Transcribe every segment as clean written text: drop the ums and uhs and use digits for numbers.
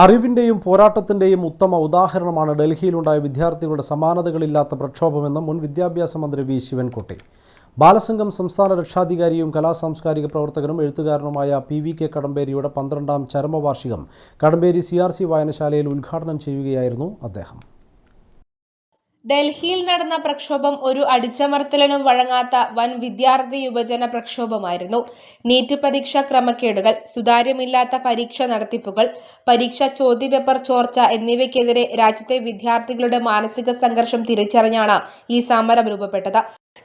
അറിവിന്റെയും പോരാട്ടത്തിന്റെയും ഉത്തമ ഉദാഹരണമാണ് ഡൽഹിയിലുണ്ടായ വിദ്യാർത്ഥികളുടെ സമാനതകളില്ലാത്ത പ്രക്ഷോഭമെന്ന് മുൻ വിദ്യാഭ്യാസ മന്ത്രി വി ശിവൻകുട്ടി. ബാലസംഘം സംസ്ഥാന രക്ഷാധികാരിയും കലാസാംസ്കാരിക പ്രവർത്തകനും എഴുത്തുകാരനുമായ PVK കടമ്പേരിയുടെ 12ാം ചരമവാർഷികം കടമ്പേരി CRC വായനശാലയിൽ ഉദ്ഘാടനം ചെയ്യുകയായിരുന്നു അദ്ദേഹം. ഡൽഹിയിൽ നടന്ന പ്രക്ഷോഭം ഒരു അടിച്ചമർത്തലിനും വഴങ്ങാത്ത വൻ വിദ്യാർത്ഥി യുവജന പ്രക്ഷോഭമായിരുന്നു. നീറ്റ് പരീക്ഷാ ക്രമക്കേടുകൾ, സുതാര്യമില്ലാത്ത പരീക്ഷ നടത്തിപ്പുകൾ, പരീക്ഷാ ചോദ്യപേപ്പർ ചോർച്ച എന്നിവയ്ക്കെതിരെ രാജ്യത്തെ വിദ്യാർത്ഥികളുടെ മാനസിക സംഘർഷം തിരിച്ചറിഞ്ഞാണ് ഈ സമരം രൂപപ്പെട്ടത്.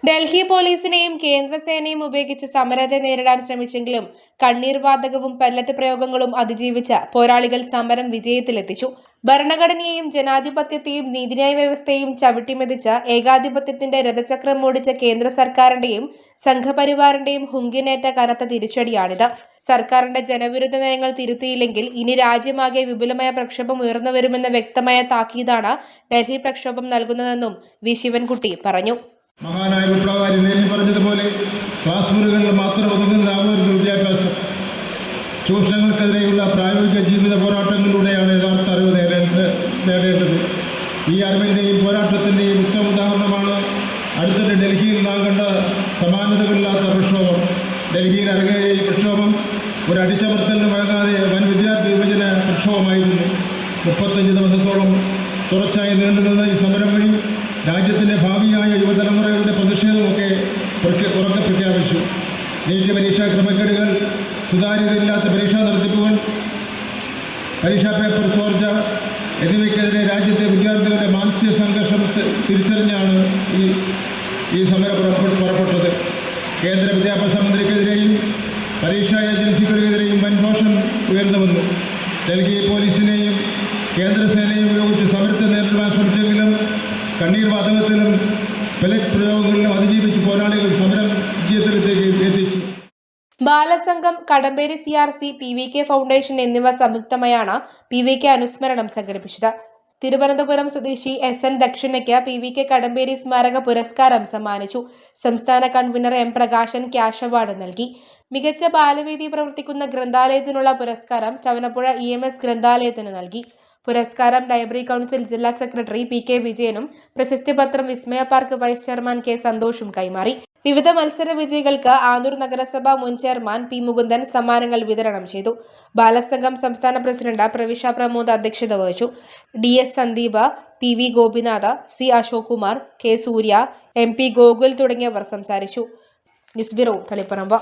ഡൽഹി പോലീസിനെയും കേന്ദ്രസേനയും ഉപയോഗിച്ച് സമരത്തെ നേരിടാൻ ശ്രമിച്ചെങ്കിലും കണ്ണീർ വാതകവും പെല്ലറ്റ് പ്രയോഗങ്ങളും അതിജീവിച്ച് പോരാളികൾ സമരം വിജയത്തിലെത്തിച്ചു. ഭരണഘടനയെയും ജനാധിപത്യത്തെയും നീതിന്യായ വ്യവസ്ഥയെയും ചവിട്ടിമെതിച്ച് ഏകാധിപത്യത്തിന്റെ രഥചക്രം ഓടിച്ച കേന്ദ്ര സർക്കാരിന്റെയും സംഘപരിവാറിന്റെയും ഹുങ്കിനേറ്റ കനത്ത തിരിച്ചടിയാണിത്. സർക്കാരിന്റെ ജനവിരുദ്ധ നയങ്ങൾ തിരുത്തിയില്ലെങ്കിൽ ഇനി രാജ്യമാകെ വിപുലമായ പ്രക്ഷോഭം ഉയർന്നുവരുമെന്ന വ്യക്തമായ താക്കീതാണ് ഡൽഹി പ്രക്ഷോഭം നൽകുന്നതെന്നും വി ശിവൻകുട്ടി പറഞ്ഞു. മഹാനായ വിപ്ലവകാരി ലെനിൻ പറഞ്ഞതുപോലെ ക്ലാസ് മുറികളിൽ മാത്രം ഒതുങ്ങുന്നതാകരുത് വിദ്യാഭ്യാസം. ചൂഷണങ്ങൾക്കെതിരെയുള്ള പ്രായോഗിക ജീവിത പോരാട്ടങ്ങളിലൂടെയാണ് യഥാർത്ഥ അറിവ് നേടേണ്ടത്. ഈ അറിവിൻ്റെയും പോരാട്ടത്തിൻ്റെയും ഉത്തമ ഉദാഹരണമാണ് അടുത്തിടെ ഡൽഹിയിൽ നാം കണ്ട സമാനതകളില്ലാത്ത പ്രക്ഷോഭം. ഡൽഹിയിൽ അരങ്ങേറിയ ഈ പ്രക്ഷോഭം ഒരു അടിച്ചമർത്തലിന് വഴങ്ങാതെ വൻ വിദ്യാർത്ഥി യുവജന പ്രക്ഷോഭമായിരുന്നു. 35 ദിവസത്തോളം തുടർച്ചയായി നീണ്ടുനിന്ന ഈ സമരം വഴി രാജ്യത്തിൻ്റെ ഭാവിയായ യുവതലമുറയുടെ പ്രതിഷേധമൊക്കെ ഉറക്കെ പ്രഖ്യാപിച്ചു. നീറ്റ് പരീക്ഷാ ക്രമക്കേടുകൾ, സുതാര്യതയില്ലാത്ത പരീക്ഷാ നടത്തിപ്പുകൾ, പരീക്ഷാ പേപ്പർ ചോർച്ച എന്നിവയ്ക്കെതിരെ രാജ്യത്തെ വിദ്യാർത്ഥികളുടെ മാനസിക സംഘർഷം തിരിച്ചറിഞ്ഞാണ് ഈ സമരം പുറപ്പെട്ടത്. കേന്ദ്ര വിദ്യാഭ്യാസ മന്ത്രിക്കെതിരെയും പരീക്ഷാ ഏജൻസികൾക്കെതിരെയും വൻ ഘോഷം ഉയർന്നു വന്നു. ഡൽഹി പോലീസിനെയും കേന്ദ്രസേനയും ഉപയോഗിച്ച് സമരത്തെ നേരിടുവാൻ ശ്രമിച്ചെങ്കിലും കണ്ണീർ വാതകത്തിലും പെല്ലറ്റ് പ്രയോഗങ്ങളിലും അതിജീവിച്ച് പോരാളികൾ സമരം വിജയത്തിലേക്ക് എത്തിച്ചു. Balasangham, Kadamberi CRC, PVK foundation എന്നിവ സംയുക്തമായാണ് PVK അനുസ്മരണം സംഘടിപ്പിച്ചത്. തിരുവനന്തപുരം സ്വദേശി SN ദക്ഷിണയ്ക്ക് PVK കടമ്പേരി സ്മാരക പുരസ്കാരം സമ്മാനിച്ചു. സംസ്ഥാന convener M Prakashan cash award നൽകി. മികച്ച ബാലവേദി പ്രവർത്തിക്കുന്ന ഗ്രന്ഥാലയത്തിനുള്ള പുരസ്കാരം ചവനപ്പുഴ EMS ഗ്രന്ഥാലയത്തിന് നൽകി. പുരസ്കാരം ലൈബ്രറി കൗൺസിൽ ജില്ലാ സെക്രട്ടറി PK വിജയനും പ്രശസ്തിപത്രം വിസ്മയ പാർക്ക് വൈസ് ചെയർമാൻ K സന്തോഷും കൈമാറി. വിവിധ മത്സര വിജയികൾക്ക് ആന്തൂർ നഗരസഭ മുൻ ചെയർമാൻ P മുകുന്ദൻ സമ്മാനങ്ങൾ വിതരണം ചെയ്തു. ബാലസംഘം സംസ്ഥാന പ്രസിഡന്റ് പ്രവിശ പ്രമോദ് അധ്യക്ഷത വഹിച്ചു. DS Sandeep, PV Gopinath, C Ashok Kumar, K സൂര്യ, MP ഗോകുൽ തുടങ്ങിയവർ സംസാരിച്ചു. News bureau, Taliparamba.